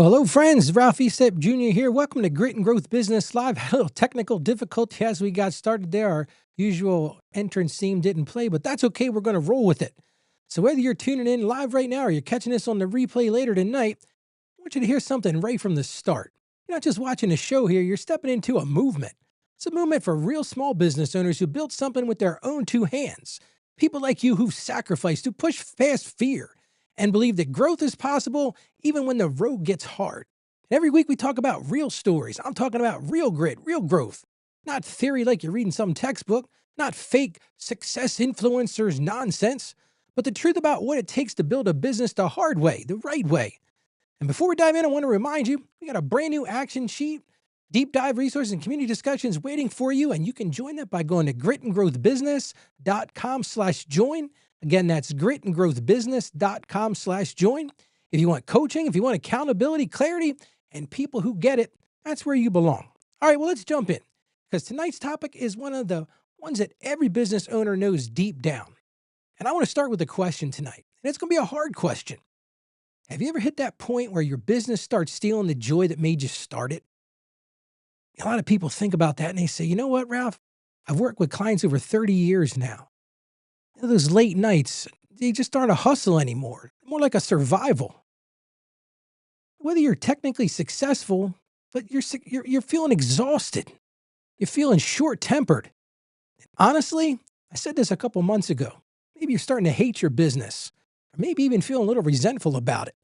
Well, hello, friends. Ralph Estep Jr. here. Welcome to Grit and Growth Business Live. A little technical difficulty as we got started there. Our usual entrance theme didn't play, but that's okay. We're going to roll with it. So whether you're tuning in live right now or you're catching this on the replay later tonight, I want you to hear something right from the start. You're not just watching a show here. You're stepping into a movement. It's a movement for real small business owners who built something with their own two hands. People like you who've sacrificed, who push past fear, and believe that growth is possible even when the road gets hard. And every week we talk about real stories. I'm talking about real grit, real growth, not theory like you're reading some textbook, not fake success influencers nonsense, but the truth about what it takes to build a business the hard way, the right way. And before we dive in, I want to remind you, we got a brand new action sheet, deep dive resources and community discussions waiting for you. And you can join that by going to gritandgrowthbusiness.com/join. Again, that's gritandgrowthbusiness.com/join. If you want coaching, if you want accountability, clarity, and people who get it, that's where you belong. All right, well, let's jump in because tonight's topic is one of the ones that every business owner knows deep down. And I want to start with a question tonight. And it's going to be a hard question. Have you ever hit that point where your business starts stealing the joy that made you start it? A lot of people think about that and they say, you know what, Ralph? I've worked with clients over 30 years now. Those late nights, they just aren't a hustle anymore, more like a survival. Whether you're technically successful, but you're feeling exhausted. You're feeling short-tempered. Honestly, I said this a couple months ago. Maybe you're starting to hate your business, or maybe even feeling a little resentful about it.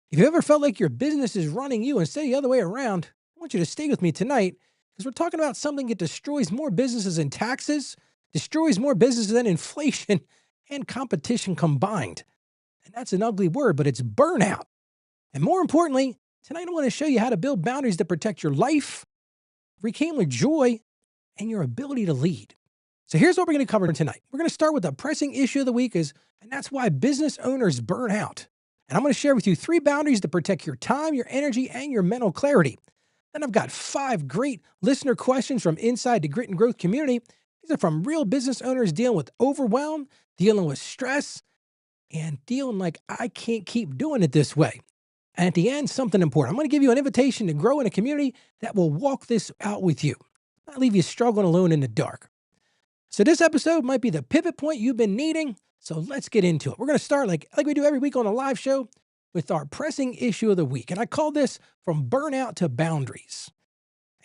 If you ever felt like your business is running you instead of the other way around, I want you to stay with me tonight because we're talking about something that destroys more businesses than taxes, destroys more businesses than inflation and competition combined. And that's an ugly word, but it's burnout. And more importantly, tonight I want to show you how to build boundaries that protect your life, reclaim your joy, and your ability to lead. So here's what we're going to cover tonight. We're going to start with the pressing issue of the week, and that's why business owners burn out. And I'm going to share with you 3 boundaries to protect your time, your energy, and your mental clarity. Then I've got 5 great listener questions from inside the Grit and Growth community. These are from real business owners dealing with overwhelm, dealing with stress, and feeling like I can't keep doing it this way. And at the end, something important. I'm going to give you an invitation to grow in a community that will walk this out with you, not leave you struggling alone in the dark. So this episode might be the pivot point you've been needing. So let's get into it. We're going to start like we do every week on a live show with our pressing issue of the week. And I call this From Burnout to Boundaries.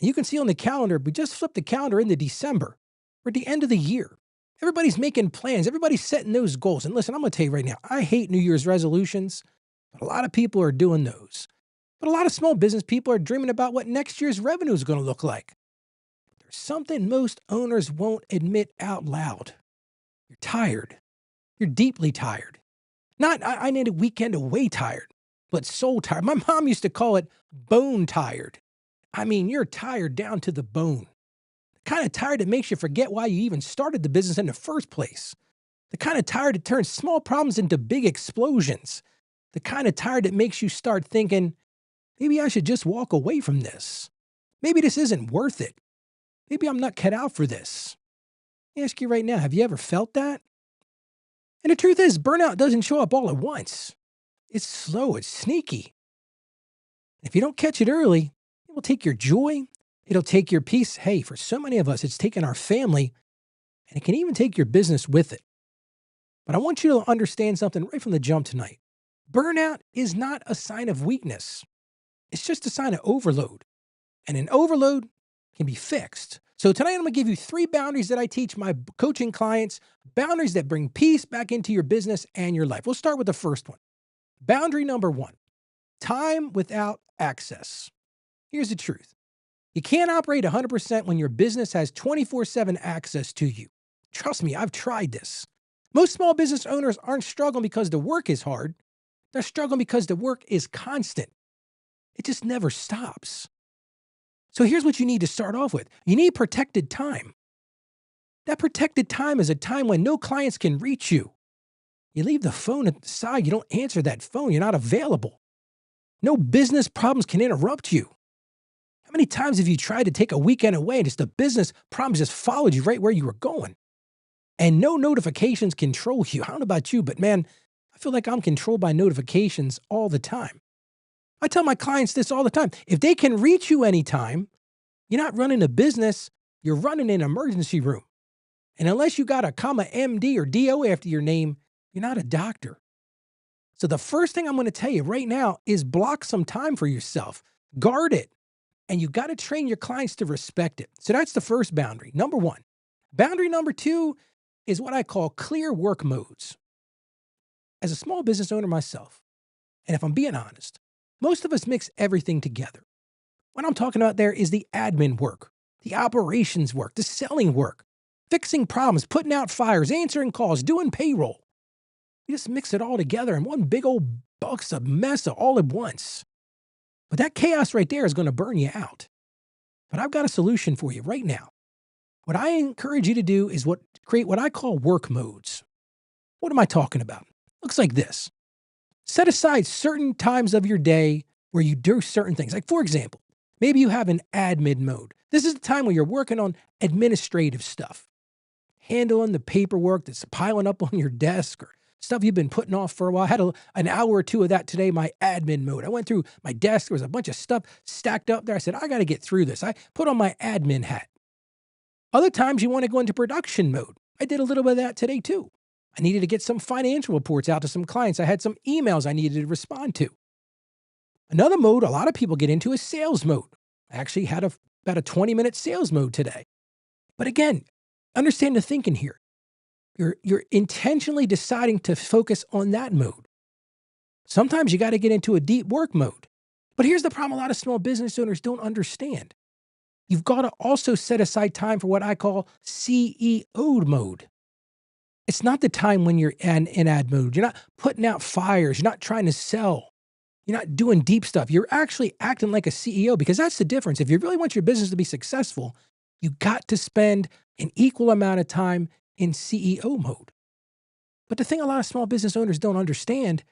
And you can see on the calendar, we just flipped the calendar into December. We're at the end of the year. Everybody's making plans. Everybody's setting those goals. And listen, I'm going to tell you right now, I hate New Year's resolutions, but a lot of people are doing those. But a lot of small business people are dreaming about what next year's revenue is going to look like. There's something most owners won't admit out loud. You're tired. You're deeply tired. Not, I need a weekend away tired, but soul tired. My mom used to call it bone tired. I mean, you're tired down to the bone. The kind of tired that makes you forget why you even started the business in the first place. The kind of tired that turns small problems into big explosions. The kind of tired that makes you start thinking, maybe I should just walk away from this. Maybe this isn't worth it. Maybe I'm not cut out for this. I ask you right now, have you ever felt that? And the truth is, burnout doesn't show up all at once. It's slow, it's sneaky. If you don't catch it early, it will take your joy, it'll take your peace. Hey, for so many of us, it's taken our family, and it can even take your business with it. But I want you to understand something right from the jump tonight. Burnout is not a sign of weakness. It's just a sign of overload. And an overload can be fixed. So tonight I'm going to give you 3 boundaries that I teach my coaching clients, boundaries that bring peace back into your business and your life. We'll start with the first one. Boundary number 1, time without access. Here's the truth. You can't operate 100% when your business has 24/7 access to you. Trust me, I've tried this. Most small business owners aren't struggling because the work is hard. They're struggling because the work is constant. It just never stops. So here's what you need to start off with. You need protected time. That protected time is a time when no clients can reach you. You leave the phone at the side. You don't answer that phone. You're not available. No business problems can interrupt you. How many times have you tried to take a weekend away and just the business problems just followed you right where you were going? And no notifications control you. I don't know about you, but man, I feel like I'm controlled by notifications all the time. I tell my clients this all the time. If they can reach you anytime, you're not running a business, you're running an emergency room. And unless you got a comma MD or DO after your name, you're not a doctor. So the first thing I'm going to tell you right now is block some time for yourself. Guard it. And you got to train your clients to respect it. So that's the first boundary. Number one. Boundary number two is what I call clear work modes. As a small business owner myself, and if I'm being honest, most of us mix everything together. What I'm talking about there is the admin work, the operations work, the selling work, fixing problems, putting out fires, answering calls, doing payroll. You just mix it all together in one big old box of mess all at once. But that chaos right there is going to burn you out. But I've got a solution for you right now. What I encourage you to do is create what I call work modes. What am I talking about? Looks like this. Set aside certain times of your day where you do certain things. Like, for example, maybe you have an admin mode. This is the time where you're working on administrative stuff, handling the paperwork that's piling up on your desk or stuff you've been putting off for a while. I had an hour or two of that today, my admin mode. I went through my desk. There was a bunch of stuff stacked up there. I said, I got to get through this. I put on my admin hat. Other times you want to go into production mode. I did a little bit of that today too. I needed to get some financial reports out to some clients. I had some emails I needed to respond to. Another mode a lot of people get into is sales mode. I actually had about a 20-minute sales mode today. But again, understand the thinking here. You're intentionally deciding to focus on that mode. Sometimes you got to get into a deep work mode. But here's the problem a lot of small business owners don't understand. You've got to also set aside time for what I call CEO mode. It's not the time when you're in ad mode. You're not putting out fires. You're not trying to sell. You're not doing deep stuff. You're actually acting like a CEO because that's the difference. If you really want your business to be successful, you got to spend an equal amount of time in CEO mode. But the thing a lot of small business owners don't understand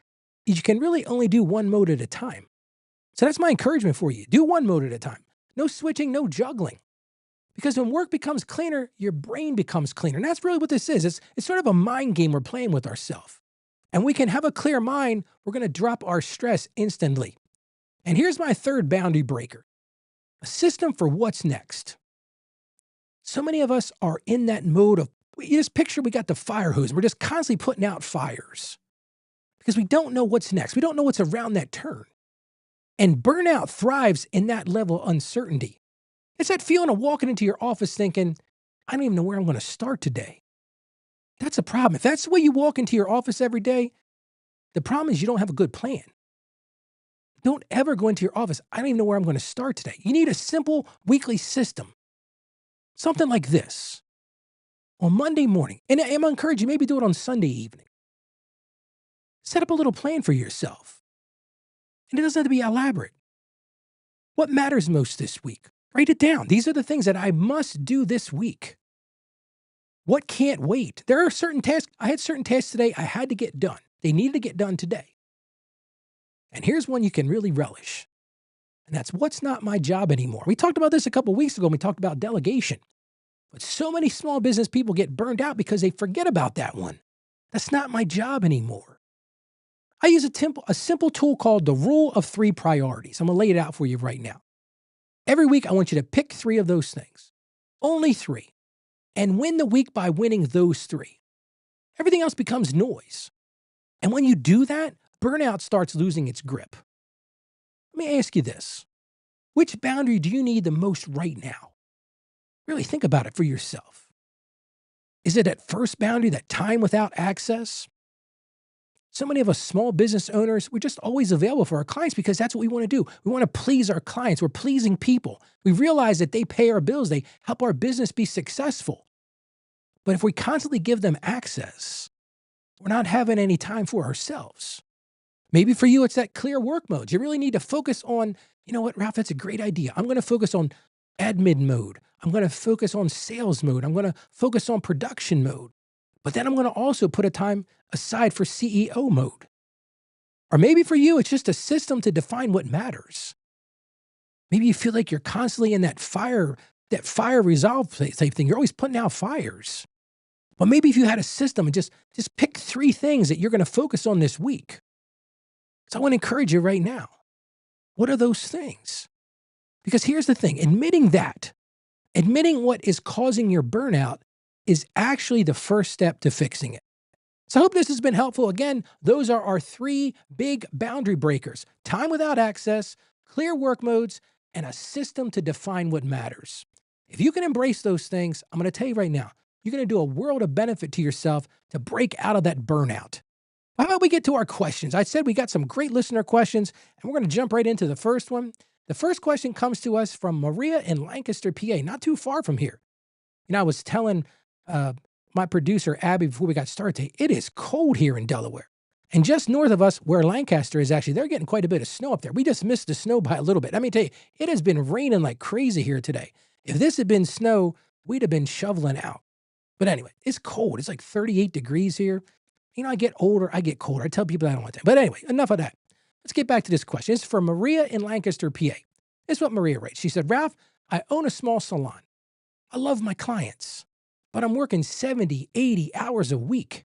is you can really only do one mode at a time. So that's my encouragement for you. Do one mode at a time. No switching, no juggling. Because when work becomes cleaner, your brain becomes cleaner. And that's really what this is. It's sort of a mind game we're playing with ourselves. And we can have a clear mind, we're going to drop our stress instantly. And here's my third boundary breaker. A system for what's next. So many of us are in that mode of, you just picture we got the fire hose. We're just constantly putting out fires. Because we don't know what's next. We don't know what's around that turn. And burnout thrives in that level of uncertainty. It's that feeling of walking into your office thinking, I don't even know where I'm going to start today. That's a problem. If that's the way you walk into your office every day, the problem is you don't have a good plan. Don't ever go into your office, I don't even know where I'm going to start today. You need a simple weekly system. Something like this. On Monday morning, and I'm going to encourage you, maybe do it on Sunday evening. Set up a little plan for yourself. And it doesn't have to be elaborate. What matters most this week? Write it down. These are the things that I must do this week. What can't wait? There are certain tasks. I had certain tasks today I had to get done. They needed to get done today. And here's one you can really relish. And that's what's not my job anymore. We talked about this a couple of weeks ago when we talked about delegation. But so many small business people get burned out because they forget about that one. That's not my job anymore. I use a simple tool called the Rule of 3 Priorities. I'm going to lay it out for you right now. Every week, I want you to pick 3 of those things. Only 3. And win the week by winning those 3. Everything else becomes noise. And when you do that, burnout starts losing its grip. Let me ask you this. Which boundary do you need the most right now? Really think about it for yourself. Is it that first boundary, that time without access? So many of us small business owners, we're just always available for our clients because that's what we want to do. We want to please our clients. We're pleasing people. We realize that they pay our bills. They help our business be successful. But if we constantly give them access, we're not having any time for ourselves. Maybe for you, it's that clear work mode. You really need to focus on, you know what, Ralph, that's a great idea. I'm going to focus on admin mode. I'm going to focus on sales mode. I'm going to focus on production mode. But then I'm going to also put a time aside for CEO mode. Or maybe for you, it's just a system to define what matters. Maybe you feel like you're constantly in that fire resolve type thing. You're always putting out fires. But maybe if you had a system and just pick 3 things that you're going to focus on this week. So I want to encourage you right now. What are those things? Because here's the thing, admitting what is causing your burnout is actually the first step to fixing it. So I hope this has been helpful. Again, those are our three big boundary breakers: time without access, clear work modes, and a system to define what matters. If you can embrace those things, I'm going to tell you right now, you're going to do a world of benefit to yourself to break out of that burnout. How about we get to our questions? I said we got some great listener questions, and we're going to jump right into the first one. The first question comes to us from Maria in Lancaster, PA, not too far from here. I was telling uh, my producer, Abby, before we got started, it is cold here in Delaware. And just north of us, where Lancaster is actually, they're getting quite a bit of snow up there. We just missed the snow by a little bit. Let me tell you, it has been raining like crazy here today. If this had been snow, we'd have been shoveling out. But anyway, it's cold. It's like 38 degrees here. I get older, I get colder. I tell people I don't want that. But anyway, enough of that. Let's get back to this question. It's from Maria in Lancaster, PA. This is what Maria writes. She said, Ralph, I own a small salon. I love my clients, but I'm working 70, 80 hours a week.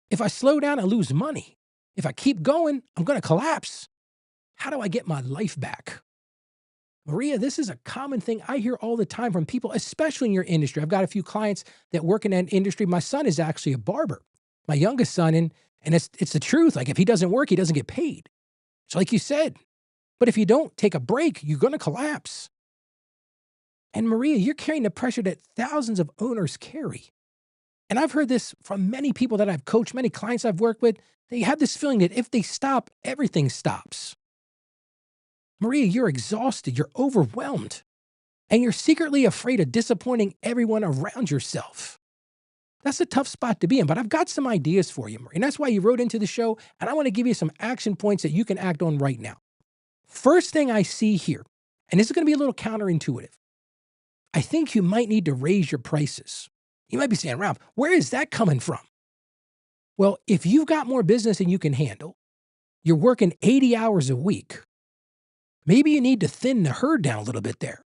If I slow down, I lose money. If I keep going, I'm going to collapse. How do I get my life back? Maria, this is a common thing I hear all the time from people, especially in your industry. I've got a few clients that work in that industry. My son is actually a barber, my youngest son, and it's the truth. Like if he doesn't work, he doesn't get paid. So like you said, but if you don't take a break, you're going to collapse. And Maria, you're carrying the pressure that thousands of owners carry. And I've heard this from many people that I've coached, many clients I've worked with. They have this feeling that if they stop, everything stops. Maria, you're exhausted, you're overwhelmed, and you're secretly afraid of disappointing everyone around yourself. That's a tough spot to be in, but I've got some ideas for you, Maria. And that's why you wrote into the show, and I want to give you some action points that you can act on right now. First thing I see here, and this is going to be a little counterintuitive, I think you might need to raise your prices. You might be saying, Ralph, where is that coming from? Well, if you've got more business than you can handle, you're working 80 hours a week, maybe you need to thin the herd down a little bit there.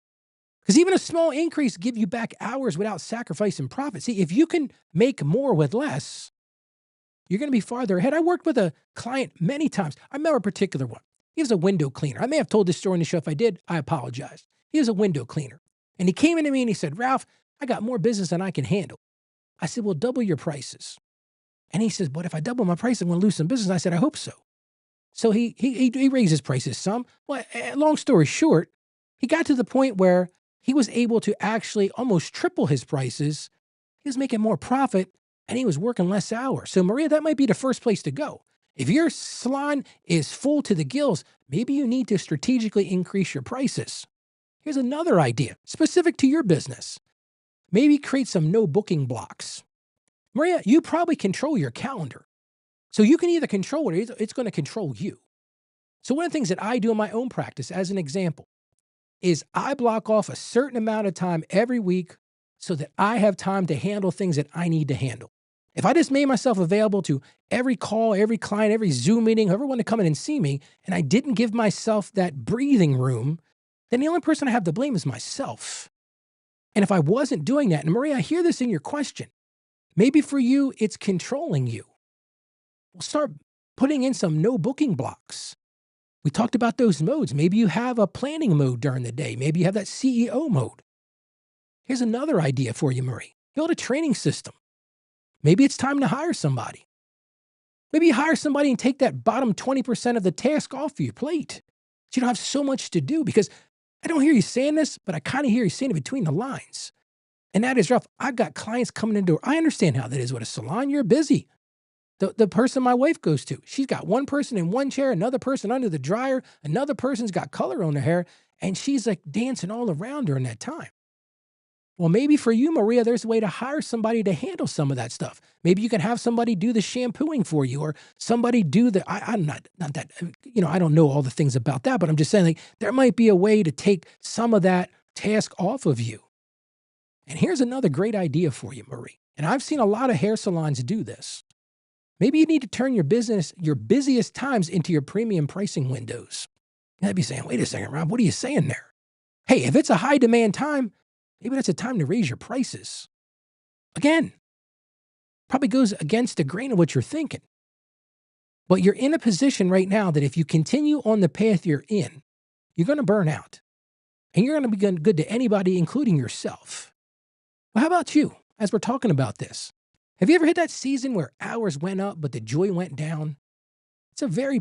Because even a small increase give you back hours without sacrificing profit. See, if you can make more with less, you're going to be farther ahead. I worked with a client many times. I remember a particular one. He was a window cleaner. I may have told this story in the show. If I did, I apologize. He was a window cleaner. And he came into me and he said, Ralph, I got more business than I can handle. I said, well, double your prices. And he says, but if I double my price, I'm going to lose some business. I said, I hope so. So he raised his prices some. Well, long story short, he got to the point where he was able to actually almost triple his prices. He was making more profit and he was working less hours. So Maria, that might be the first place to go. If your salon is full to the gills, maybe you need to strategically increase your prices. Here's another idea specific to your business. Maybe create some no booking blocks. Maria, you probably control your calendar. So you can either control it or it's going to control you. So one of the things that I do in my own practice, as an example, is I block off a certain amount of time every week so that I have time to handle things that I need to handle. If I just made myself available to every call, every client, every Zoom meeting, whoever wanted to come in and see me, and I didn't give myself that breathing room, then the only person I have to blame is myself. And if I wasn't doing that, and Maria, I hear this in your question, maybe for you, it's controlling you. Well, start putting in some no booking blocks. We talked about those modes. Maybe you have a planning mode during the day. Maybe you have that CEO mode. Here's another idea for you, Marie. Build a training system. Maybe it's time to hire somebody. Maybe you hire somebody and take that bottom 20% of the task off your plate. So you don't have so much to do, because I don't hear you saying this, but I kind of hear you saying it between the lines. And that is, Ralph, I've got clients coming in the door. I understand how that is with a salon. You're busy. The person my wife goes to, she's got one person in one chair, another person under the dryer, another person's got color on her hair, and she's like dancing all around during that time. Well, maybe for you, Maria, there's a way to hire somebody to handle some of that stuff. Maybe you can have somebody do the shampooing for you, or somebody do the, I'm not that, I don't know all the things about that, but I'm just saying, like, there might be a way to take some of that task off of you. And here's another great idea for you, Marie. And I've seen a lot of hair salons do this. Maybe you need to turn your busiest times into your premium pricing windows. You might be saying, wait a second, Rob, what are you saying there? Hey, if it's a high demand time, maybe that's a time to raise your prices. Again, probably goes against the grain of what you're thinking. But you're in a position right now that if you continue on the path you're in, you're going to burn out and you're going to be good to anybody, including yourself. Well, how about you as we're talking about this? Have you ever hit that season where hours went up, but the joy went down? It's a very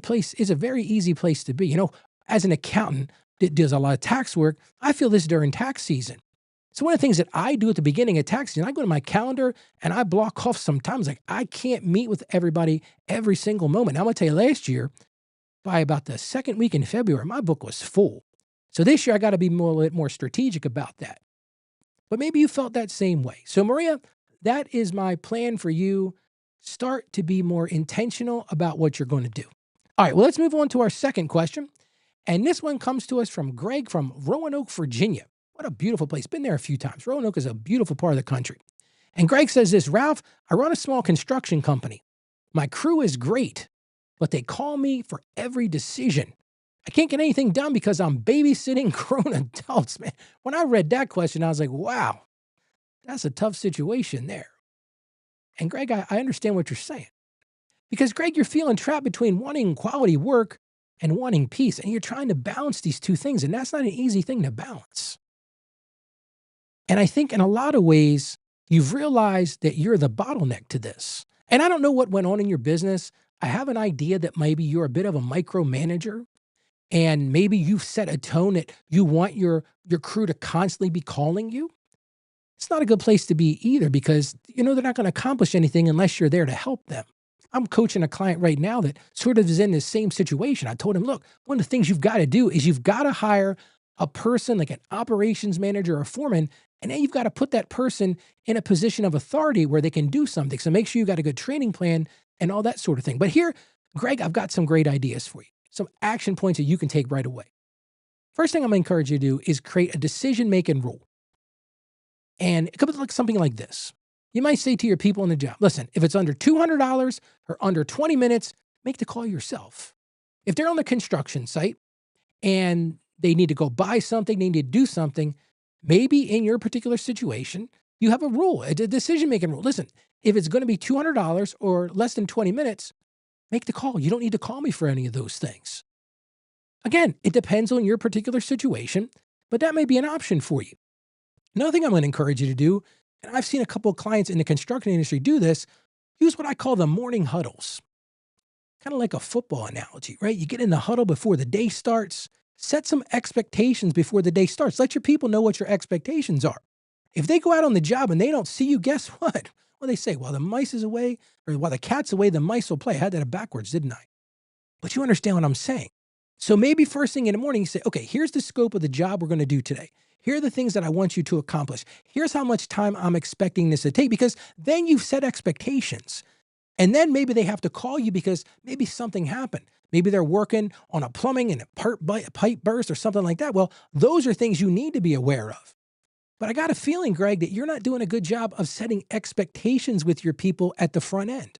easy place to be. As an accountant that does a lot of tax work, I feel this during tax season. So one of the things that I do at the beginning of tax season, I go to my calendar and I block off sometimes like I can't meet with everybody every single moment. Now, I'm gonna tell you, last year, by about the second week in February, my book was full. So this year I got to be a little bit more strategic about that. But maybe you felt that same way. So Maria, that is my plan for you. Start to be more intentional about what you're going to do. All right, well, let's move on to our second question. And this one comes to us from Greg from Roanoke, Virginia. What a beautiful place. Been there a few times. Roanoke is a beautiful part of the country. And Greg says this, Ralph, I run a small construction company. My crew is great, but they call me for every decision. I can't get anything done because I'm babysitting grown adults, man. When I read that question, I was like, wow, that's a tough situation there. And Greg, I understand what you're saying. Because Greg, you're feeling trapped between wanting quality work and wanting peace. And you're trying to balance these two things. And that's not an easy thing to balance. And I think in a lot of ways, you've realized that you're the bottleneck to this. And I don't know what went on in your business. I have an idea that maybe you're a bit of a micromanager. And maybe you've set a tone that you want your crew to constantly be calling you. It's not a good place to be either because, they're not going to accomplish anything unless you're there to help them. I'm coaching a client right now that sort of is in the same situation. I told him, look, one of the things you've got to do is you've got to hire a person like an operations manager or foreman, and then you've got to put that person in a position of authority where they can do something. So make sure you got a good training plan and all that sort of thing. But here, Greg, I've got some great ideas for you, some action points that you can take right away. First thing I'm going to encourage you to do is create a decision-making rule. And it could look something like this. You might say to your people on the job, listen, if it's under $200 or under 20 minutes, make the call yourself. If they're on the construction site and they need to go buy something, they need to do something, maybe in your particular situation, you have a rule, a decision-making rule. Listen, if it's going to be $200 or less than 20 minutes, make the call. You don't need to call me for any of those things. Again, it depends on your particular situation, but that may be an option for you. Another thing I'm going to encourage you to do, and I've seen a couple of clients in the construction industry do this, use what I call the morning huddles. Kind of like a football analogy, right? You get in the huddle before the day starts, set some expectations before the day starts. Let your people know what your expectations are. If they go out on the job and they don't see you, guess what? Well, they say, while the mice is away, or while the cat's away, the mice will play. I had that backwards, didn't I? But you understand what I'm saying. So maybe first thing in the morning, you say, okay, here's the scope of the job we're going to do today. Here are the things that I want you to accomplish. Here's how much time I'm expecting this to take, because then you've set expectations. And then maybe they have to call you because maybe something happened. Maybe they're working on a plumbing and a pipe burst or something like that. Well, those are things you need to be aware of. But I got a feeling, Greg, that you're not doing a good job of setting expectations with your people at the front end.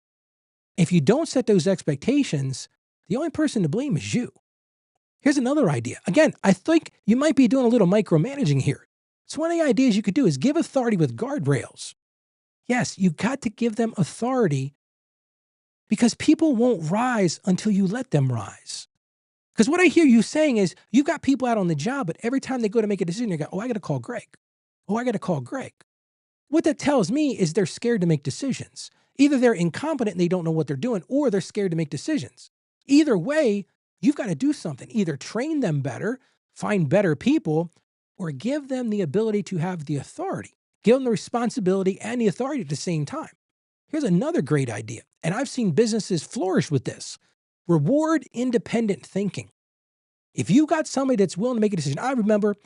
If you don't set those expectations, the only person to blame is you. Here's another idea. Again, I think you might be doing a little micromanaging here. So one of the ideas you could do is give authority with guardrails. Yes, you got to give them authority because people won't rise until you let them rise. Because what I hear you saying is you've got people out on the job, but every time they go to make a decision, they go, oh, I got to call Greg. Oh, I got to call Greg. What that tells me is they're scared to make decisions. Either they're incompetent and they don't know what they're doing, or they're scared to make decisions. Either way, you've got to do something. Either train them better, find better people, or give them the ability to have the authority. Give them the responsibility and the authority at the same time. Here's another great idea, and I've seen businesses flourish with this. Reward independent thinking. If you've got somebody that's willing to make a decision, I remember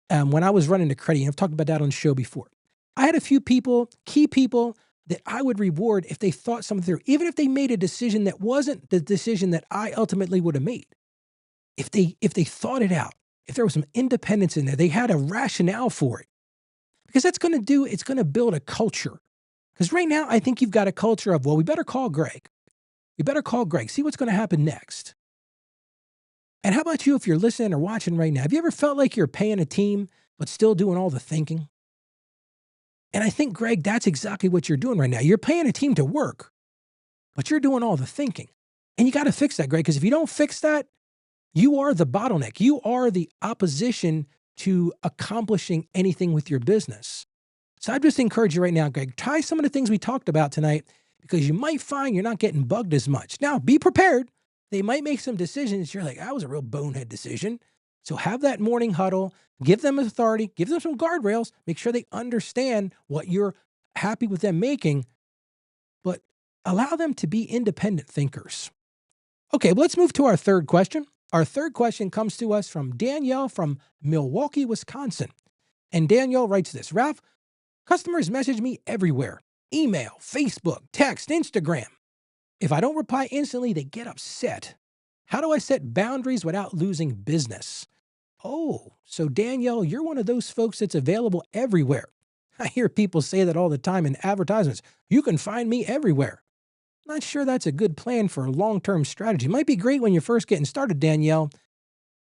when I was running the credit, I've talked about that on the show before. I had a few people, key people, that I would reward if they thought something through, even if they made a decision that wasn't the decision that I ultimately would have made. If they thought it out, if there was some independence in there, they had a rationale for it. Because it's going to build a culture. Because right now, I think you've got a culture of, well, we better call Greg. We better call Greg, see what's going to happen next. And how about you if you're listening or watching right now? Have you ever felt like you're paying a team, but still doing all the thinking? And I think, Greg, that's exactly what you're doing right now. You're paying a team to work, but you're doing all the thinking. And you got to fix that, Greg, because if you don't fix that, You are the bottleneck. You are the opposition to accomplishing anything with your business. So I just encourage you right now, Greg, try some of the things we talked about tonight because you might find you're not getting bugged as much. Now, be prepared. They might make some decisions. You're like, that was a real bonehead decision. So have that morning huddle, give them authority, give them some guardrails, make sure they understand what you're happy with them making, but allow them to be independent thinkers. Okay, let's move to our third question. Our third question comes to us from Danielle from Milwaukee, Wisconsin. And Danielle writes this: Ralph, customers message me everywhere: email, Facebook, text, Instagram. If I don't reply instantly, they get upset. How do I set boundaries without losing business? Oh, so Danielle, you're one of those folks that's available everywhere. I hear people say that all the time in advertisements. You can find me everywhere. Not sure that's a good plan for a long-term strategy. Might be great when you're first getting started, Danielle,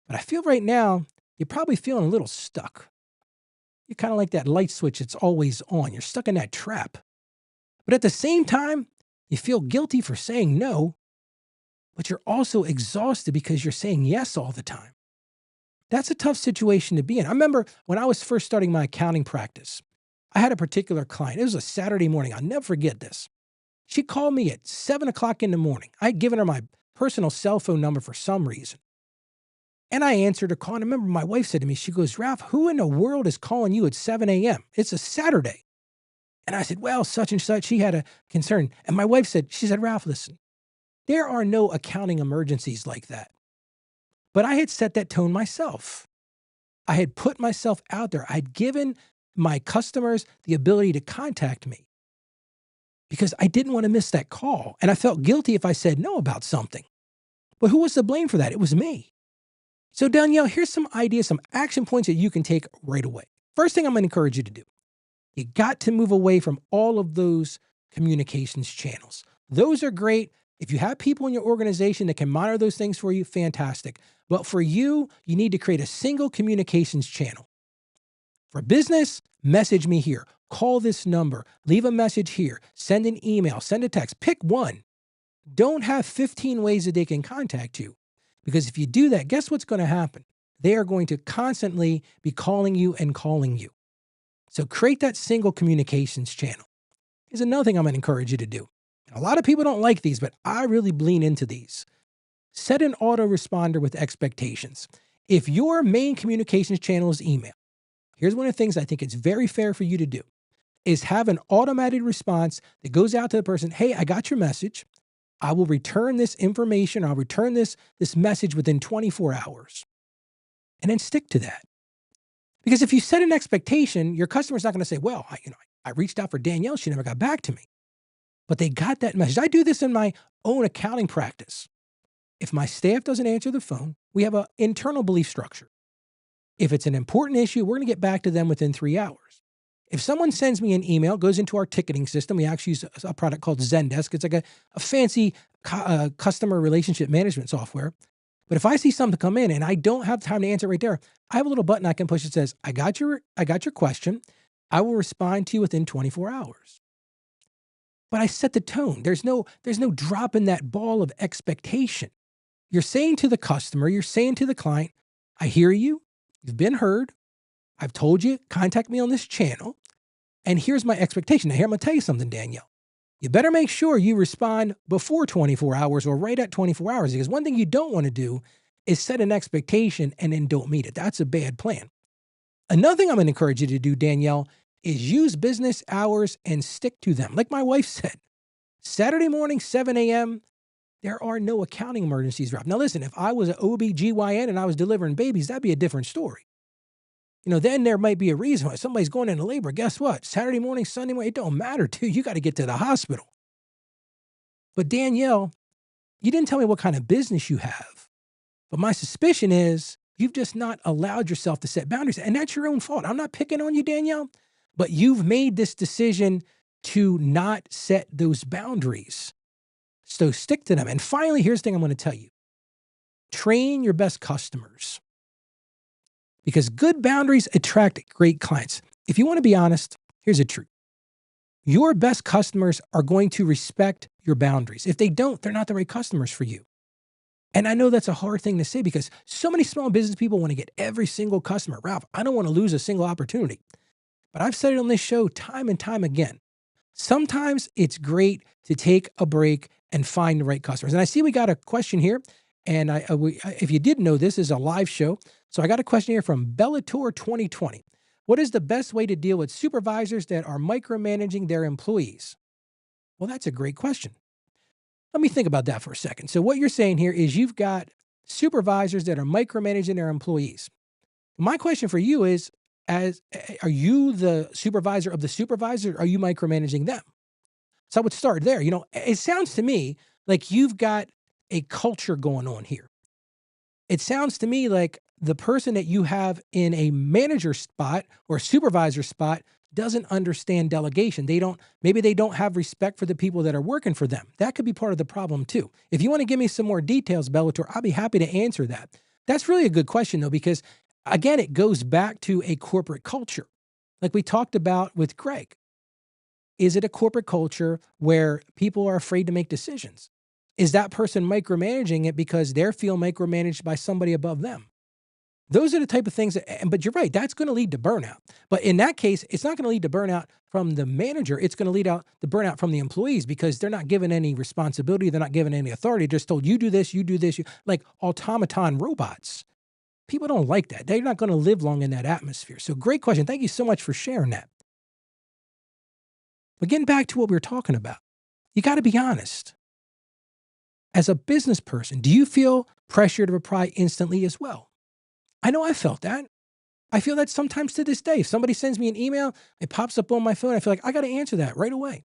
but I feel right now you're probably feeling a little stuck. You're kind of like that light switch that's always on. You're stuck in that trap. But at the same time, you feel guilty for saying no, but you're also exhausted because you're saying yes all the time. That's a tough situation to be in. I remember when I was first starting my accounting practice, I had a particular client. It was a Saturday morning. I'll never forget this. She called me at 7 o'clock in the morning. I'd given her my personal cell phone number for some reason. And I answered her call. And I remember my wife said to me, she goes, Ralph, who in the world is calling you at 7 a.m.? It's a Saturday. And I said, well, such and such. She had a concern. And my wife said, she said, Ralph, listen, there are no accounting emergencies like that. But I had set that tone myself. I had put myself out there. I'd given my customers the ability to contact me because I didn't want to miss that call. And I felt guilty if I said no about something. But who was to blame for that? It was me. So Danielle, here's some ideas, some action points that you can take right away. First thing I'm going to encourage you to do, you got to move away from all of those communications channels. Those are great. If you have people in your organization that can monitor those things for you, fantastic. But for you, you need to create a single communications channel. For business, message me here. Call this number. Leave a message here. Send an email. Send a text. Pick one. Don't have 15 ways that they can contact you. Because if you do that, guess what's going to happen? They are going to constantly be calling you and calling you. So create that single communications channel. Here's another thing I'm going to encourage you to do. A lot of people don't like these, but I really lean into these. Set an autoresponder with expectations. If your main communications channel is email, here's one of the things I think it's very fair for you to do, is have an automated response that goes out to the person, hey, I got your message. I will return this information. I'll return this message within 24 hours. And then stick to that. Because if you set an expectation, your customer's not going to say, well, I reached out for Danielle. She never got back to me. But they got that message. I do this in my own accounting practice. If my staff doesn't answer the phone, we have an internal belief structure. If it's an important issue, we're going to get back to them within 3 hours. If someone sends me an email, goes into our ticketing system, we actually use a product called Zendesk. It's like a fancy customer relationship management software. But if I see something come in and I don't have time to answer it right there, I have a little button I can push that says, I got your question. I will respond to you within 24 hours. But I set the tone. There's no drop in that ball of expectation. You're saying to the customer, you're saying to the client, I hear you. You've been heard. I've told you, contact me on this channel. And here's my expectation. Now, here, I'm going to tell you something, Danielle. You better make sure you respond before 24 hours or right at 24 hours, because one thing you don't want to do is set an expectation and then don't meet it. That's a bad plan. Another thing I'm going to encourage you to do, Danielle, is use business hours and stick to them. Like my wife said, Saturday morning, 7 a.m., there are no accounting emergencies, Rob. Now, listen, if I was an OB-GYN and I was delivering babies, that'd be a different story. Then there might be a reason why somebody's going into labor. Guess what? Saturday morning, Sunday morning, it don't matter to you. You got to get to the hospital. But Danielle, you didn't tell me what kind of business you have. But my suspicion is you've just not allowed yourself to set boundaries. And that's your own fault. I'm not picking on you, Danielle, but you've made this decision to not set those boundaries. So stick to them. And finally, here's the thing I'm going to tell you. Train your best customers. Because good boundaries attract great clients. If you want to be honest, here's the truth. Your best customers are going to respect your boundaries. If they don't, they're not the right customers for you. And I know that's a hard thing to say because so many small business people want to get every single customer. Ralph, I don't want to lose a single opportunity. But I've said it on this show time and time again. Sometimes it's great to take a break and find the right customers. And I see we got a question here. And if you didn't know, this is a live show. So I got a question here from Bellator 2020. What is the best way to deal with supervisors that are micromanaging their employees? Well, that's a great question. Let me think about that for a second. So what you're saying here is you've got supervisors that are micromanaging their employees. My question for you is, are you the supervisor of the supervisor? Or are you micromanaging them? So I would start there. It sounds to me like you've got a culture going on here. It sounds to me like the person that you have in a manager spot or supervisor spot doesn't understand delegation. Maybe they don't have respect for the people that are working for them. That could be part of the problem too. If you want to give me some more details, Bellator, I'll be happy to answer that. That's really a good question though, because again, it goes back to a corporate culture. Like we talked about with Greg. Is it a corporate culture where people are afraid to make decisions? Is that person micromanaging it because they feel micromanaged by somebody above them? Those are the type of things but you're right, that's going to lead to burnout. But in that case, it's not going to lead to burnout from the manager. It's going to lead out the burnout from the employees because they're not given any responsibility. They're not given any authority. They're just told, you do this, like automaton robots. People don't like that. They're not going to live long in that atmosphere. So great question. Thank you so much for sharing that. But getting back to what we were talking about, you got to be honest. As a business person, do you feel pressure to reply instantly as well? I know I felt that. I feel that sometimes to this day. If somebody sends me an email, it pops up on my phone. I feel like I got to answer that right away.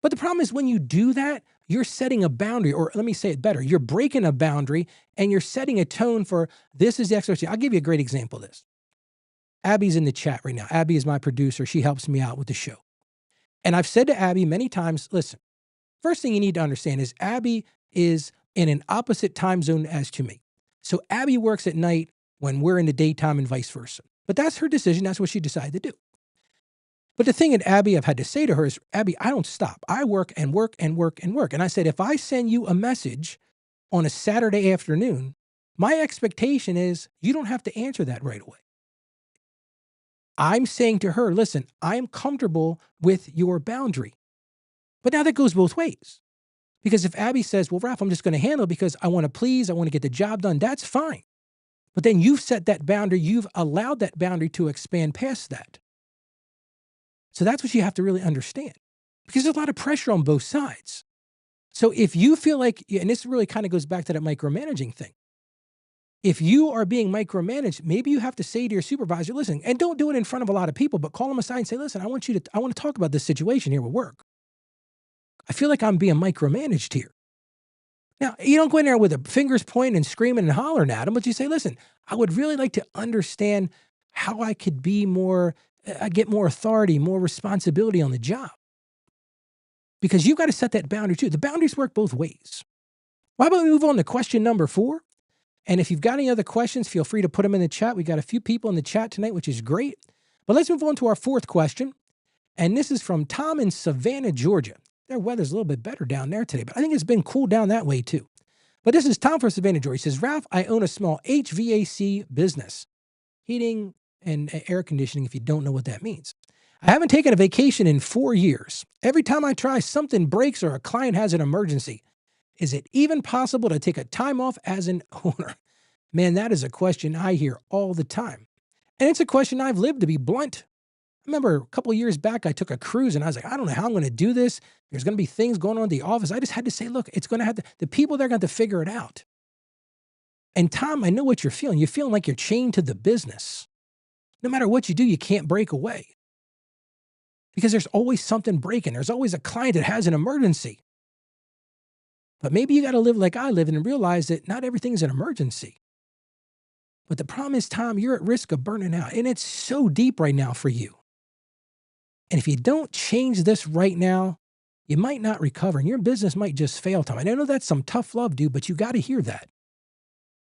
But the problem is when you do that, you're setting a boundary, or let me say it better. You're breaking a boundary and you're setting a tone for this is the expectation. I'll give you a great example of this. Abby's in the chat right now. Abby is my producer. She helps me out with the show. And I've said to Abby many times, listen, first thing you need to understand is Abby is in an opposite time zone as to me. So Abby works at night when we're in the daytime and vice versa. But that's her decision. That's what she decided to do. But the thing that Abby, I've had to say to her is, Abby, I don't stop. I work and work and work and work. And I said, if I send you a message on a Saturday afternoon, my expectation is you don't have to answer that right away. I'm saying to her, listen, I'm comfortable with your boundary. But now that goes both ways. Because if Abby says, well, Ralph, I'm just going to handle it because I want to please, I want to get the job done, that's fine. But then you've set that boundary, you've allowed that boundary to expand past that. So that's what you have to really understand. Because there's a lot of pressure on both sides. So if you feel like, and this really kind of goes back to that micromanaging thing. If you are being micromanaged, maybe you have to say to your supervisor, listen, and don't do it in front of a lot of people, but call them aside and say, listen, I want to talk about this situation here with work. I feel like I'm being micromanaged here. Now, you don't go in there with the fingers pointing and screaming and hollering at them, but you say, listen, I would really like to understand how I could be get more authority, more responsibility on the job. Because you've got to set that boundary too. The boundaries work both ways. Why don't we move on to question number 4? And if you've got any other questions, feel free to put them in the chat. We got a few people in the chat tonight, which is great. But let's move on to our 4th question. And this is from Tom in Savannah, Georgia. Their weather's a little bit better down there today, but I think it's been cool down that way too. But this is Tom from Savannah, Georgia. He says, Ralph, I own a small HVAC business, heating and air conditioning, if you don't know what that means. I haven't taken a vacation in 4 years. Every time I try, something breaks or a client has an emergency. Is it even possible to take a time off as an owner? Man, that is a question I hear all the time. And it's a question I've lived, to be blunt. I remember a couple of years back, I took a cruise and I was like, I don't know how I'm going to do this. There's going to be things going on in the office. I just had to say, look, it's going to have to, the people, they're going to have to figure it out. And Tom, I know what you're feeling. You're feeling like you're chained to the business. No matter what you do, you can't break away. Because there's always something breaking. There's always a client that has an emergency. But maybe you got to live like I live and realize that not everything's an emergency. But the problem is, Tom, you're at risk of burning out. And it's so deep right now for you. And if you don't change this right now, you might not recover and your business might just fail, Tom. And I know that's some tough love, dude, but you got to hear that.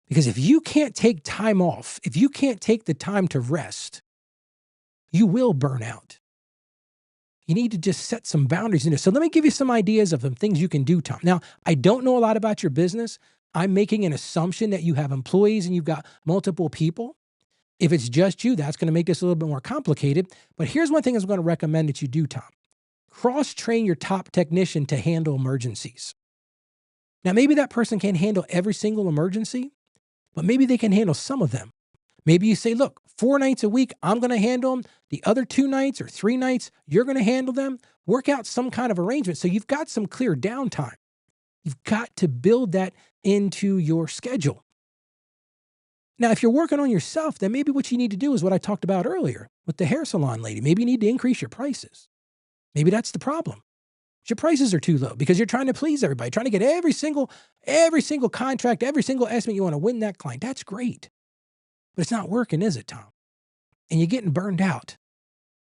Because if you can't take time off, if you can't take the time to rest, you will burn out. You need to just set some boundaries in there. So let me give you some ideas of some things you can do, Tom. Now, I don't know a lot about your business, I'm making an assumption that you have employees and you've got multiple people. If it's just you, that's going to make this a little bit more complicated. But here's one thing I'm going to recommend that you do, Tom. Cross train your top technician to handle emergencies. Now, maybe that person can't handle every single emergency, but maybe they can handle some of them. Maybe you say, look, 4 nights a week, I'm going to handle them. The other 2 nights or 3 nights, you're going to handle them. Work out some kind of arrangement so you've got some clear downtime. You've got to build that into your schedule. Now, if you're working on yourself, then maybe what you need to do is what I talked about earlier with the hair salon lady. Maybe you need to increase your prices. Maybe that's the problem. Your prices are too low because you're trying to please everybody, trying to get every single contract, every single estimate. You want to win that client. That's great. But it's not working, is it, Tom? And you're getting burned out.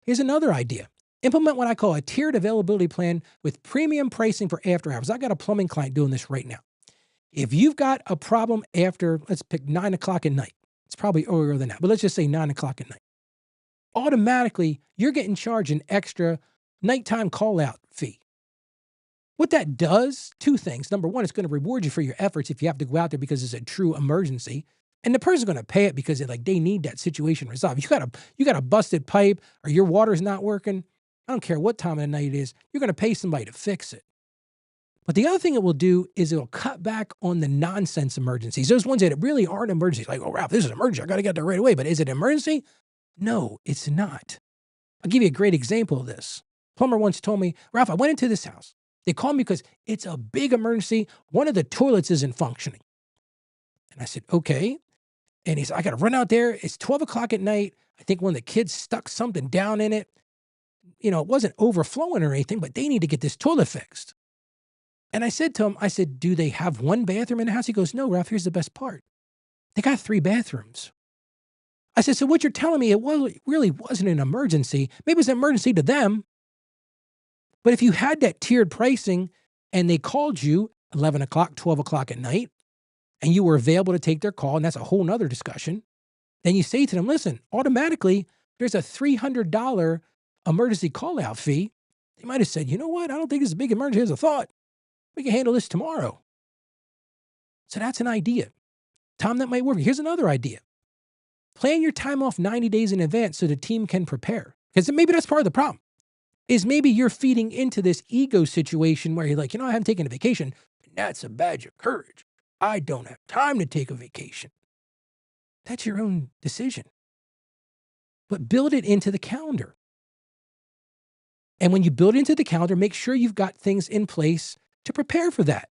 Here's another idea. Implement what I call a tiered availability plan with premium pricing for after hours. I got a plumbing client doing this right now. If you've got a problem after, let's pick 9 o'clock at night. It's probably earlier than that, but let's just say 9 o'clock at night. Automatically, you're getting charged an extra nighttime call out fee. What that does, 2 things. Number one, it's going to reward you for your efforts if you have to go out there because it's a true emergency. And the person's going to pay it because they need that situation resolved. You got a busted pipe or your water's not working. I don't care what time of the night it is. You're going to pay somebody to fix it. But the other thing it will do is it will cut back on the nonsense emergencies. Those ones that really aren't emergencies. Like, oh, Ralph, this is an emergency. I got to get there right away. But is it an emergency? No, it's not. I'll give you a great example of this. Plumber once told me, Ralph, I went into this house. They called me because it's a big emergency. One of the toilets isn't functioning. And I said, okay. And he said, I got to run out there. It's 12 o'clock at night. I think one of the kids stuck something down in it. It wasn't overflowing or anything, but they need to get this toilet fixed. And I said to him, do they have one bathroom in the house? He goes, no, Ralph, here's the best part. They got 3 bathrooms. I said, so what you're telling me, really wasn't an emergency. Maybe it was an emergency to them. But if you had that tiered pricing and they called you 11 o'clock, 12 o'clock at night, and you were available to take their call, and that's a whole nother discussion, then you say to them, listen, automatically, there's a $300 emergency call-out fee. They might have said, you know what? I don't think it's a big emergency as a thought. We can handle this tomorrow. So that's an idea. Tom, that might work. Here's another idea. Plan your time off 90 days in advance so the team can prepare. Because maybe that's part of the problem. Is maybe you're feeding into this ego situation where you're like, I haven't taken a vacation. And that's a badge of courage. I don't have time to take a vacation. That's your own decision. But build it into the calendar. And when you build it into the calendar, make sure you've got things in place to prepare for that.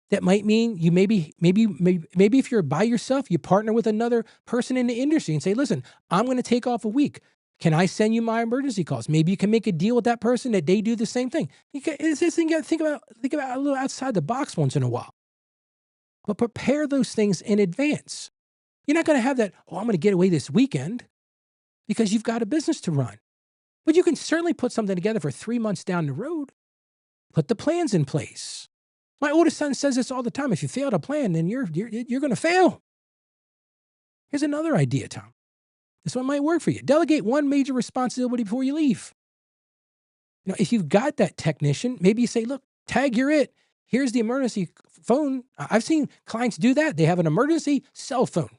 That might mean you maybe if you're by yourself, you partner with another person in the industry and say, listen, I'm going to take off a week. Can I send you my emergency calls? Maybe you can make a deal with that person that they do the same thing. You got to think about a little outside the box once in a while. But prepare those things in advance. You're not going to have that, I'm going to get away this weekend because you've got a business to run. But you can certainly put something together for 3 months down the road. Put the plans in place. My oldest son says this all the time. If you fail to plan, then you're going to fail. Here's another idea, Tom. This one might work for you. Delegate one major responsibility before you leave. If you've got that technician, maybe you say, look, Tag, you're it. Here's the emergency phone. I've seen clients do that. They have an emergency cell phone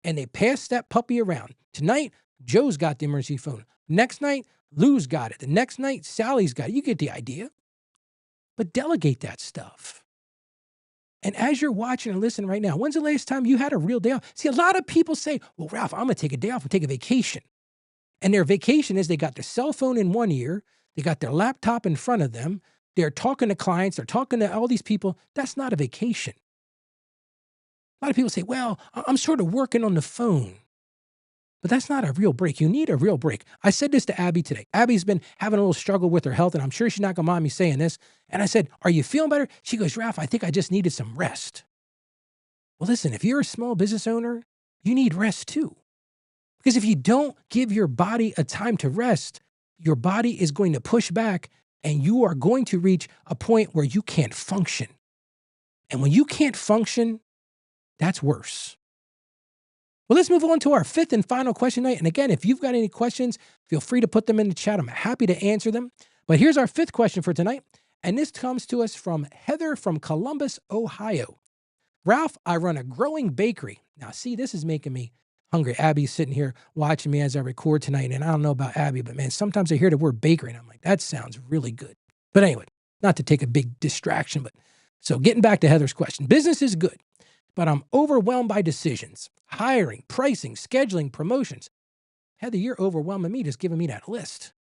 and they pass that puppy around. Tonight, Joe's got the emergency phone. Next night, Lou's got it. The next night, Sally's got it. You get the idea. But delegate that stuff. And as you're watching and listening right now, when's the last time you had a real day off? See, a lot of people say, well, Ralph, I'm going to take a day off and take a vacation. And their vacation is they got their cell phone in one ear. They got their laptop in front of them. They're talking to clients. They're talking to all these people. That's not a vacation. A lot of people say, well, I'm sort of working on the phone. But that's not a real break. You need a real break. I said this to Abby today. Abby's been having a little struggle with her health, and I'm sure she's not going to mind me saying this. And I said, are you feeling better? She goes, Ralph, I think I just needed some rest. Well, listen, if you're a small business owner, you need rest too. Because if you don't give your body a time to rest, your body is going to push back and you are going to reach a point where you can't function. And when you can't function, that's worse. Well, let's move on to our 5th and final question tonight. And again, if you've got any questions, feel free to put them in the chat. I'm happy to answer them. But here's our 5th question for tonight. And this comes to us from Heather from Columbus, Ohio. Ralph, I run a growing bakery. Now, see, this is making me hungry. Abby's sitting here watching me as I record tonight. And I don't know about Abby, but man, sometimes I hear the word bakery and I'm like, that sounds really good. But anyway, not to take a big distraction, but so getting back to Heather's question, business is good, but I'm overwhelmed by decisions, hiring, pricing, scheduling, promotions. Heather, you're overwhelming me just giving me that list.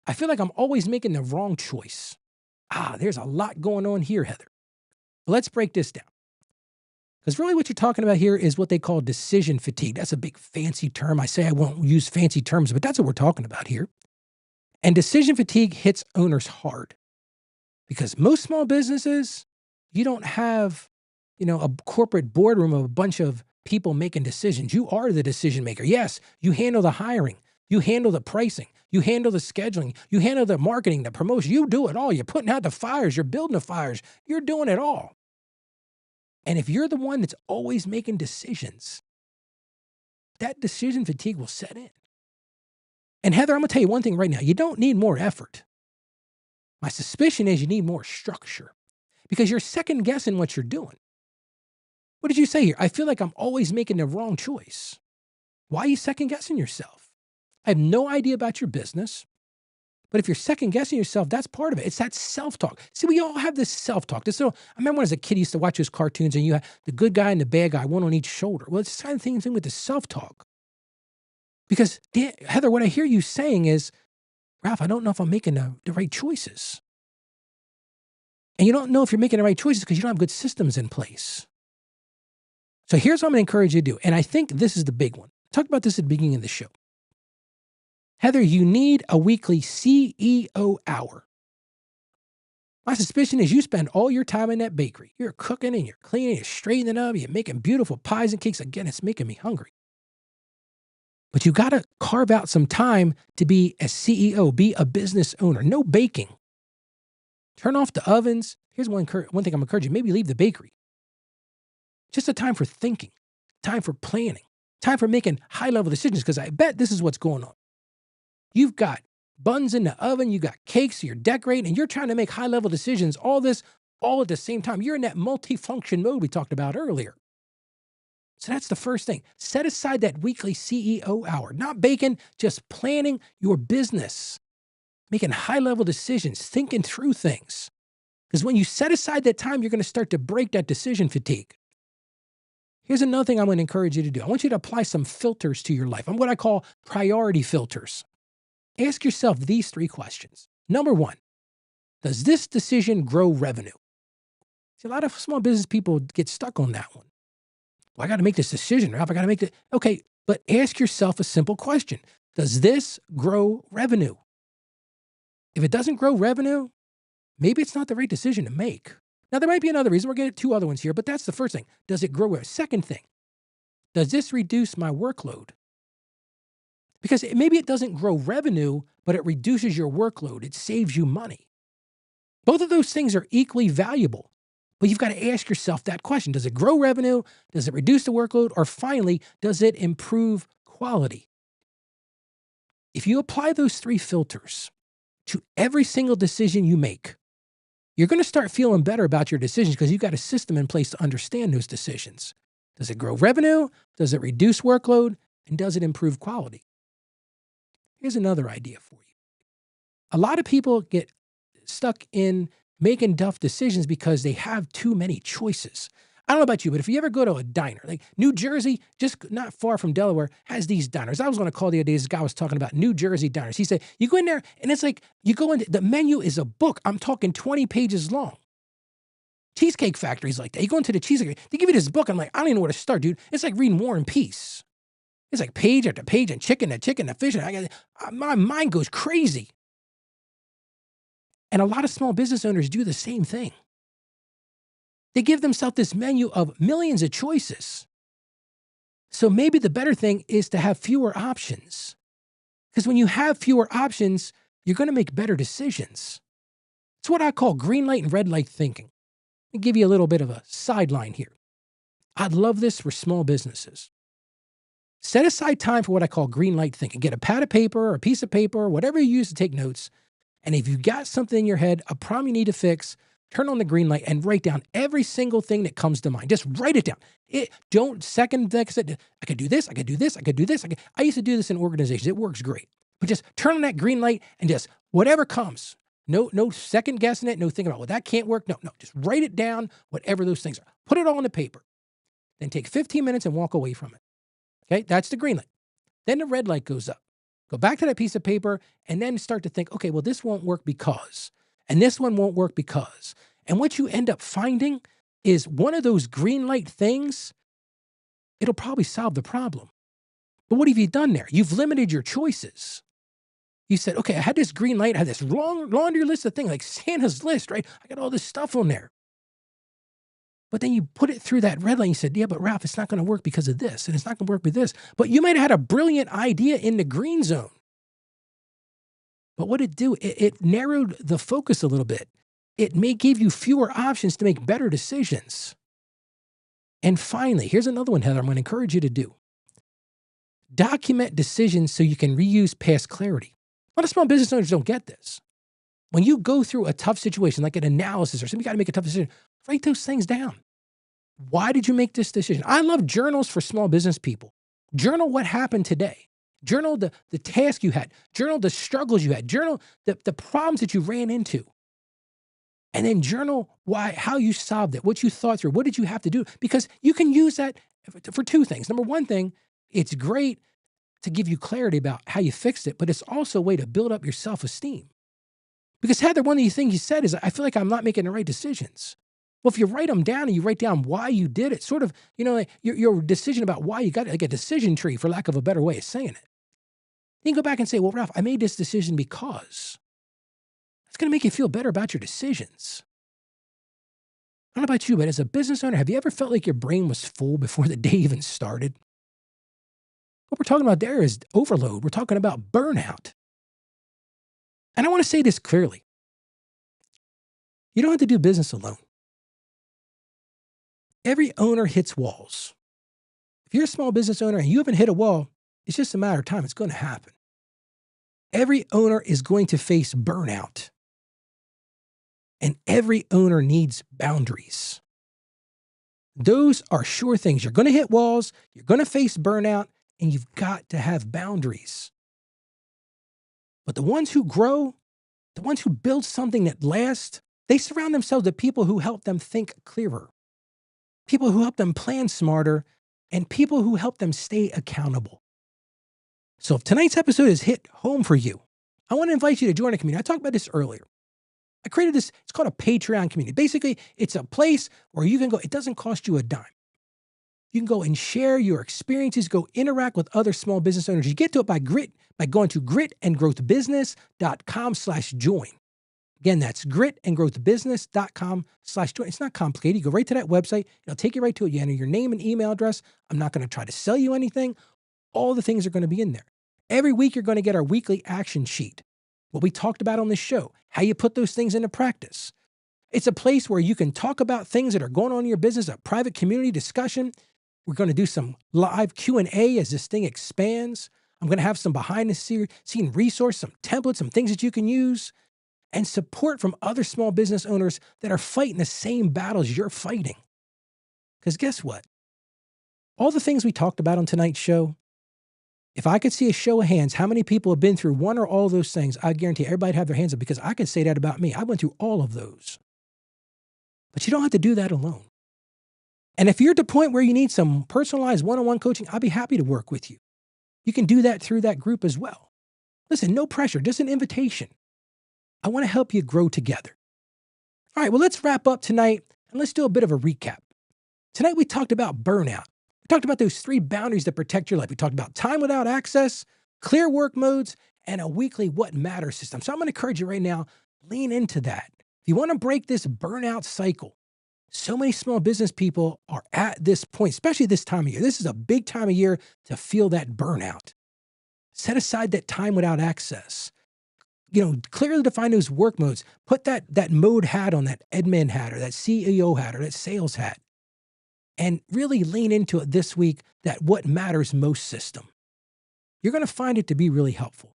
I feel like I'm always making the wrong choice. There's a lot going on here, Heather. Let's break this down. Because really what you're talking about here is what they call decision fatigue. That's a big fancy term. I say I won't use fancy terms, but that's what we're talking about here. And decision fatigue hits owners hard because most small businesses, you don't have, a corporate boardroom of a bunch of people making decisions. You are the decision maker. Yes, you handle the hiring. You handle the pricing. You handle the scheduling. You handle the marketing, the promotion. You do it all. You're putting out the fires. You're building the fires. You're doing it all. And if you're the one that's always making decisions, that decision fatigue will set in. And Heather, I'm going to tell you one thing right now. You don't need more effort. My suspicion is you need more structure because you're second guessing what you're doing. What did you say here? I feel like I'm always making the wrong choice. Why are you second guessing yourself? I have no idea about your business. But if you're second guessing yourself, that's part of it. It's that self-talk. See, we all have this self-talk. I remember when as a kid, I used to watch those cartoons and you had the good guy and the bad guy, one on each shoulder. Well, it's the same thing with the self-talk. Because Heather, what I hear you saying is, Ralph, I don't know if I'm making the right choices. And you don't know if you're making the right choices because you don't have good systems in place. So here's what I'm going to encourage you to do. And I think this is the big one. I talked about this at the beginning of the show. Heather, you need a weekly CEO hour. My suspicion is you spend all your time in that bakery. You're cooking and you're cleaning, you're straightening up, you're making beautiful pies and cakes. Again, it's making me hungry. But you got to carve out some time to be a CEO, be a business owner. No baking. Turn off the ovens. Here's one thing I'm encouraging. Maybe leave the bakery. Just a time for thinking, time for planning, time for making high-level decisions because I bet this is what's going on. You've got buns in the oven, you got cakes, you're decorating, and you're trying to make high-level decisions, all this, all at the same time. You're in that multifunction mode we talked about earlier. So that's the first thing. Set aside that weekly CEO hour. Not baking, just planning your business. Making high-level decisions, thinking through things. Because when you set aside that time, you're going to start to break that decision fatigue. Here's another thing I'm going to encourage you to do. I want you to apply some filters to your life. I'm what I call priority filters. Ask yourself these 3 questions. Number 1, does this decision grow revenue? See, a lot of small business people get stuck on that one. Well, I got to make this decision, Ralph. I got to make it. Okay, but ask yourself a simple question. Does this grow revenue? If it doesn't grow revenue, maybe it's not the right decision to make. Now, there might be another reason. We're going to get 2 other ones here, but that's the first thing. Does it grow revenue? Second thing, does this reduce my workload? Because maybe it doesn't grow revenue, but it reduces your workload. It saves you money. Both of those things are equally valuable, but you've got to ask yourself that question. Does it grow revenue? Does it reduce the workload? Or finally, does it improve quality? If you apply those 3 filters to every single decision you make, you're going to start feeling better about your decisions because you've got a system in place to understand those decisions. Does it grow revenue? Does it reduce workload? And does it improve quality? Here's another idea for you. A lot of people get stuck in making tough decisions because they have too many choices. I don't know about you, but if you ever go to a diner, like New Jersey, just not far from Delaware, has these diners. I was going to call the other day, this guy was talking about New Jersey diners. He said, you go in there and it's like, you go in, the menu is a book. I'm talking 20 pages long. Cheesecake Factory's like that. You go into the cheesecake, they give you this book. I'm like, I don't even know where to start, dude. It's like reading War and Peace. It's like page after page and chicken, the fish. And my mind goes crazy. And a lot of small business owners do the same thing. They give themselves this menu of millions of choices. So maybe the better thing is to have fewer options. Because when you have fewer options, you're going to make better decisions. It's what I call green light and red light thinking. Let me give you a little bit of a sideline here. I'd love this for small businesses. Set aside time for what I call green light thinking. Get a pad of paper or a piece of paper, or whatever you use to take notes, And if you got something in your head, a problem you need to fix, turn on the green light and write down every single thing that comes to mind. Just write it down. Don't second guess it. I could do this. I could do this. I could do this. I used to do this in organizations. It works great. But just turn on that green light and just whatever comes. No second guessing it. No thinking about, well, that can't work. No. Just write it down, whatever those things are. Put it all on the paper. Then take 15 minutes and walk away from it. Okay, that's the green light. Then the red light goes up. Go back to that piece of paper and then start to think, okay, well, this won't work because, and this one won't work because. And what you end up finding is one of those green light things, it'll probably solve the problem. But what have you done there? You've limited your choices. You said, okay, I had this green light, I had this long laundry list of things, like Santa's list, right? I got all this stuff on there. But then you put it through that red light and you said, yeah, but Ralph, it's not going to work because of this, and it's not going to work with this. But you might have had a brilliant idea in the green zone. But what it do? It narrowed the focus a little bit. It may give you fewer options to make better decisions. And finally, here's another one, Heather, I'm going to encourage you to do. Document decisions so you can reuse past clarity. A lot of small business owners don't get this. When you go through a tough situation, like an analysis or something, you got to make a tough decision, write those things down. Why did you make this decision? I love journals for small business people. Journal what happened today. Journal the task you had. Journal the struggles you had. Journal the problems that you ran into. And then journal how you solved it, what you thought through, what did you have to do? Because you can use that for two things. Number one thing, it's great to give you clarity about how you fixed it, but it's also a way to build up your self-esteem. Because Heather, one of the things you said is, I feel like I'm not making the right decisions. Well, if you write them down and you write down why you did it, sort of, like your decision about why you got it, like a decision tree, for lack of a better way of saying it. Then you go back and say, well, Ralph, I made this decision because. It's going to make you feel better about your decisions. I don't know about you, but as a business owner, have you ever felt like your brain was full before the day even started? What we're talking about there is overload. We're talking about burnout. And I want to say this clearly. You don't have to do business alone. Every owner hits walls. If you're a small business owner and you haven't hit a wall, it's just a matter of time. It's going to happen. Every owner is going to face burnout. And every owner needs boundaries. Those are sure things. You're going to hit walls, you're going to face burnout, and you've got to have boundaries. But the ones who grow, the ones who build something that lasts, they surround themselves with people who help them think clearer, people who help them plan smarter, and people who help them stay accountable. So if tonight's episode has hit home for you, I want to invite you to join a community. I talked about this earlier. I created this, it's called a Patreon community. Basically, it's a place where you can go, it doesn't cost you a dime. You can go and share your experiences, go interact with other small business owners. You get to it by going to gritandgrowthbusiness.com/join. Again, that's gritandgrowthbusiness.com/join. It's not complicated. You go right to that website. It'll take you right to it. You enter your name and email address. I'm not going to try to sell you anything. All the things are going to be in there. Every week, you're going to get our weekly action sheet. What we talked about on this show, how you put those things into practice. It's a place where you can talk about things that are going on in your business, a private community discussion. We're going to do some live Q&A as this thing expands. I'm going to have some behind the scene resource, some templates, some things that you can use, and support from other small business owners that are fighting the same battles you're fighting. Because guess what? All the things we talked about on tonight's show, if I could see a show of hands, how many people have been through one or all of those things, I guarantee everybody'd have their hands up, because I could say that about me. I went through all of those. But you don't have to do that alone. And if you're at the point where you need some personalized one-on-one coaching, I'll be happy to work with you. You can do that through that group as well. Listen, no pressure, just an invitation. I want to help you grow together. All right, well, let's wrap up tonight and let's do a bit of a recap. Tonight, we talked about burnout. We talked about those 3 boundaries that protect your life. We talked about time without access, clear work modes, and a weekly what matters system. So I'm going to encourage you right now, lean into that. If you want to break this burnout cycle, so many small business people are at this point, especially this time of year. This is a big time of year to feel that burnout. Set aside that time without access. Clearly define those work modes. Put that mode hat on, that admin hat or that CEO hat or that sales hat. And really lean into it this week, that what matters most system. You're going to find it to be really helpful.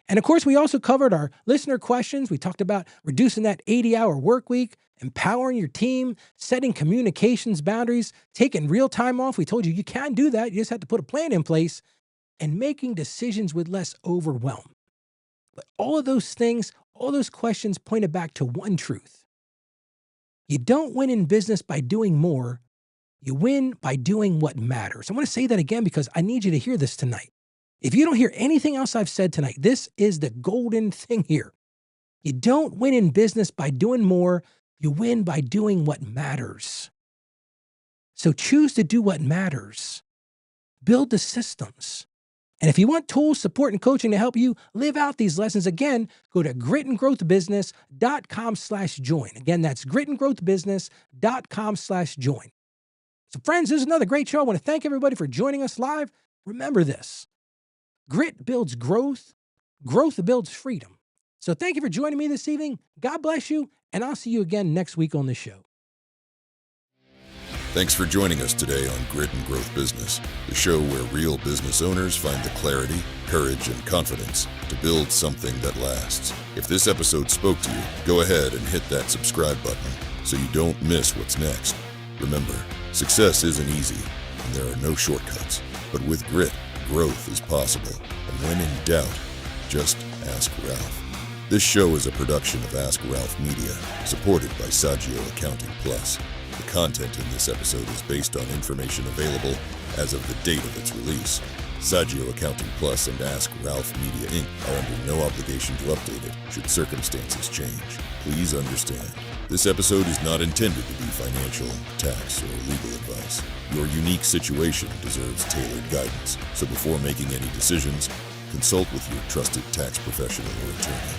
And of course, we also covered our listener questions. We talked about reducing that 80-hour work week, empowering your team, setting communications boundaries, taking real time off. We told you can do that. You just have to put a plan in place and making decisions with less overwhelm. But all of those things, all those questions pointed back to one truth. You don't win in business by doing more. You win by doing what matters. I want to say that again because I need you to hear this tonight. If you don't hear anything else I've said tonight, this is the golden thing here. You don't win in business by doing more. You win by doing what matters. So choose to do what matters. Build the systems. And if you want tools, support, and coaching to help you live out these lessons, again, go to gritandgrowthbusiness.com/join. Again, that's gritandgrowthbusiness.com/join. So friends, this is another great show. I want to thank everybody for joining us live. Remember this, grit builds growth, growth builds freedom. So thank you for joining me this evening. God bless you, and I'll see you again next week on the show. Thanks for joining us today on Grit and Growth Business, the show where real business owners find the clarity, courage, and confidence to build something that lasts. If this episode spoke to you, go ahead and hit that subscribe button so you don't miss what's next. Remember, success isn't easy, and there are no shortcuts. But with grit, growth is possible. And when in doubt, just ask Ralph. This show is a production of Ask Ralph Media, supported by Saggio Accounting Plus. The content in this episode is based on information available as of the date of its release. Saggio Accounting Plus and Ask Ralph Media Inc. are under no obligation to update it should circumstances change. Please understand, this episode is not intended to be financial, tax, or legal advice. Your unique situation deserves tailored guidance, so before making any decisions, consult with your trusted tax professional or attorney.